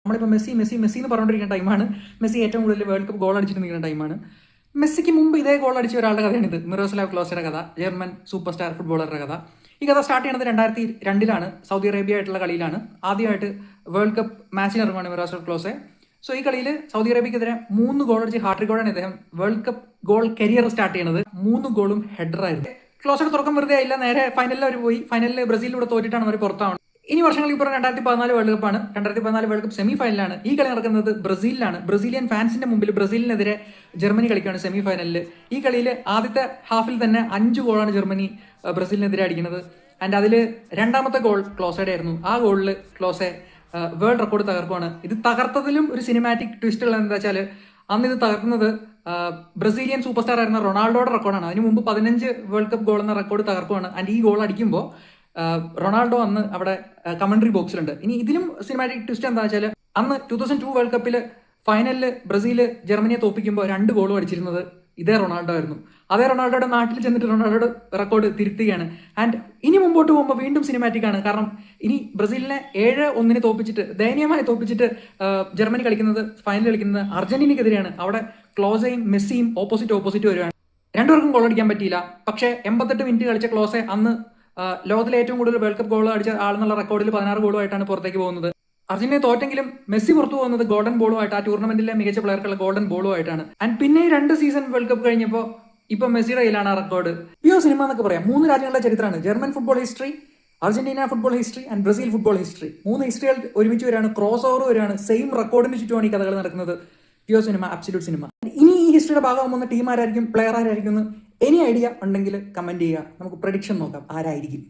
നമ്മളിപ്പോൾ Messi Messi Messi എന്ന് പറഞ്ഞുകൊണ്ടിരിക്കുന്ന ടൈമാണ്. മെസ്സി ഏറ്റവും കൂടുതൽ വേൾഡ് കപ്പ് ഗോൾ അടിച്ചിട്ട് നിൽക്കുന്ന ടൈമാണ്. മെസ്സിക്ക് മുമ്പ് ഇതേ ഗോൾ അടിച്ച ഒരാളുടെ കഥയാണിത്. മിറോസ്ലാവ് ക്ലോസയുടെ കഥ, ജർമ്മൻ സൂപ്പർ സ്റ്റാർ ഫുട്ബോളറുടെ കഥ. ഈ കഥ സ്റ്റാർട്ട് ചെയ്യുന്നത് 2002 സൗദി അറേബ്യ ആയിട്ടുള്ള കളിയിലാണ്. ആദ്യമായിട്ട് വേൾഡ് കപ്പ് മാച്ചിന് ഇറങ്ങുവാണ് മിറോസ്ലാവ് ക്ലോസെ. സോ ഈ കളിയിൽ സൗദി അറേബ്യക്കെതിരെ 3 ഗോൾ അടിച്ച് ഹാട്രിക്കോടാണ് ഇദ്ദേഹം world cup goal career start ചെയ്യുന്നത്. 3 ഗോളും ഹെഡറായിരുന്നു. ക്ലോസയുടെ തുടക്കം വെറുതെ ആയില്ല, നേരെ ഫൈനലിൽ അവർ പോയി. ഫൈനലിൽ ബ്രസീലിലൂടെ തോറ്റിട്ടാണ് അവർ പുറത്താവുന്നത്. ഇനി വർഷങ്ങൾക്ക് ഇപ്പുറം 2014 വേൾഡ് കപ്പാണ്. 2014 വേൾഡ് കപ്പ് സെമി ഫൈനലാണ്. ഈ കളി നടക്കുന്നത് ബ്രസീലിലാണ്. ബ്രസീലിയൻ ഫാൻസിന്റെ മുമ്പിൽ ബ്രസീലിനെതിരെ ജർമ്മനി കളിക്കുകയാണ് സെമി ഫൈനലിൽ. ഈ കളിയിൽ ആദ്യത്തെ ഹാഫിൽ തന്നെ 5 ഗോളാണ് ജർമ്മനി ബ്രസീലിനെതിരെ അടിക്കുന്നത്. ആൻഡ് അതിൽ രണ്ടാമത്തെ ഗോൾ ക്ലോസയുടെ ആയിരുന്നു. ആ ഗോളിൽ ക്ലോസെ വേൾഡ് റെക്കോർഡ് തകർക്കുവാണ്. ഇത് തകർത്തതിലും ഒരു സിനിമാറ്റിക് ട്വിസ്റ്റ് ഉള്ളത് എന്താ വെച്ചാൽ, അന്ന് ഇത് തകർക്കുന്നത് ബ്രസീലിയൻ സൂപ്പർ സ്റ്റാർ ആയിരുന്ന റൊണാൾഡോയുടെ റെക്കോർഡാണ്. അതിന് മുമ്പ് 15 വേൾഡ് കപ്പ് ഗോൾ എന്ന റെക്കോർഡ് തകർക്കുവാണ്. ആൻഡ് ഈ ഗോൾ അടിക്കുമ്പോൾ റൊണാൾഡോ അന്ന് അവിടെ കമന്ററി ബോക്സിലുണ്ട്. ഇനി ഇതിലും സിനിമാറ്റിക് ട്വിസ്റ്റ് എന്താ വെച്ചാൽ, അന്ന് 2002 വേൾഡ് കപ്പിൽ ഫൈനലിൽ ബ്രസീൽ ജർമ്മനിയെ തോപ്പിക്കുമ്പോൾ 2 ഗോളും അടിച്ചിരുന്നത് ഇതേ റൊണാൾഡോ ആയിരുന്നു. അതേ റൊണാൾഡോയുടെ നാട്ടിൽ ചെന്നിട്ട് റൊണാൾഡോയുടെ റെക്കോർഡ് തിരുത്തുകയാണ്. ആൻഡ് ഇനി മുമ്പോട്ട് പോകുമ്പോൾ വീണ്ടും സിനിമാറ്റിക് ആണ്. കാരണം ഇനി ബ്രസീലിനെ 7-1 തോപ്പിച്ചിട്ട്, ദയനീയമായി തോപ്പിച്ചിട്ട് ജർമ്മനി കളിക്കുന്നത്, ഫൈനൽ കളിക്കുന്നത് അർജന്റീനയ്ക്കെതിരെയാണ്. അവിടെ ക്ലോസയും മെസ്സിയും ഓപ്പോസിറ്റ് വരുവാണ്. രണ്ടുപേർക്കും ഗോൾ അടിക്കാൻ പറ്റിയില്ല. പക്ഷേ 88 മിനിറ്റ് കളിച്ച ക്ലോസെ അന്ന് ലോകത്തിലെ ഏറ്റവും കൂടുതൽ വേൾഡ് കപ്പ് ഗോൾ അടിച്ച ആളെന്നുള്ള റെക്കോർഡിൽ 16 ഗോളുമായിട്ടാണ് പുറത്തേക്ക് പോകുന്നത്. അർജന്റീന തോറ്റെങ്കിലും മെസ്സി പുറത്തു പോകുന്നത് ഗോൾഡൻ ബോളുമായിട്ട്, ആ ടൂർണമെന്റിലെ മികച്ച പ്ലെയർക്കുള്ള ഗോൾഡൻ ബോളുമായിട്ടാണ്. ആൻഡ് പിന്നെ 2 സീസൺ വേൾഡ് കപ്പ് കഴിഞ്ഞപ്പോൾ ഇപ്പൊ മെസ്സിയുടെ കയ്യിലാണ് ആ റെക്കോർഡ്. പിയോ സിനിമ എന്നൊക്കെ പറയാം. 3 രാജ്യങ്ങളുടെ ചരിത്രമാണ്. German football history, Argentina football history and Brazil football history. 3 ഹിസ്റ്ററികൾ ഒരുമിച്ച് വരാണ്, ക്രോസ് ഓവർ വരാണ്. സെയിം റെക്കോർഡിന് ചുറ്റുമാണ് ഈ കഥകൾ നടക്കുന്നത്. പിയോ സിനിമ, അബ്സല്യൂട്ട് സിനിമ. ഇനി ഈ ഹിസ്റ്ററിയുടെ ഭാഗമാകുന്ന ടീം ആരായിരിക്കും, പ്ലെയർ ആരായിരിക്കും എന്ന് എനി ഐഡിയ ഉണ്ടെങ്കിൽ കമന്റ് ചെയ്യുക. നമുക്ക് പ്രഡിക്ഷൻ നോക്കാം ആരായിരിക്കും.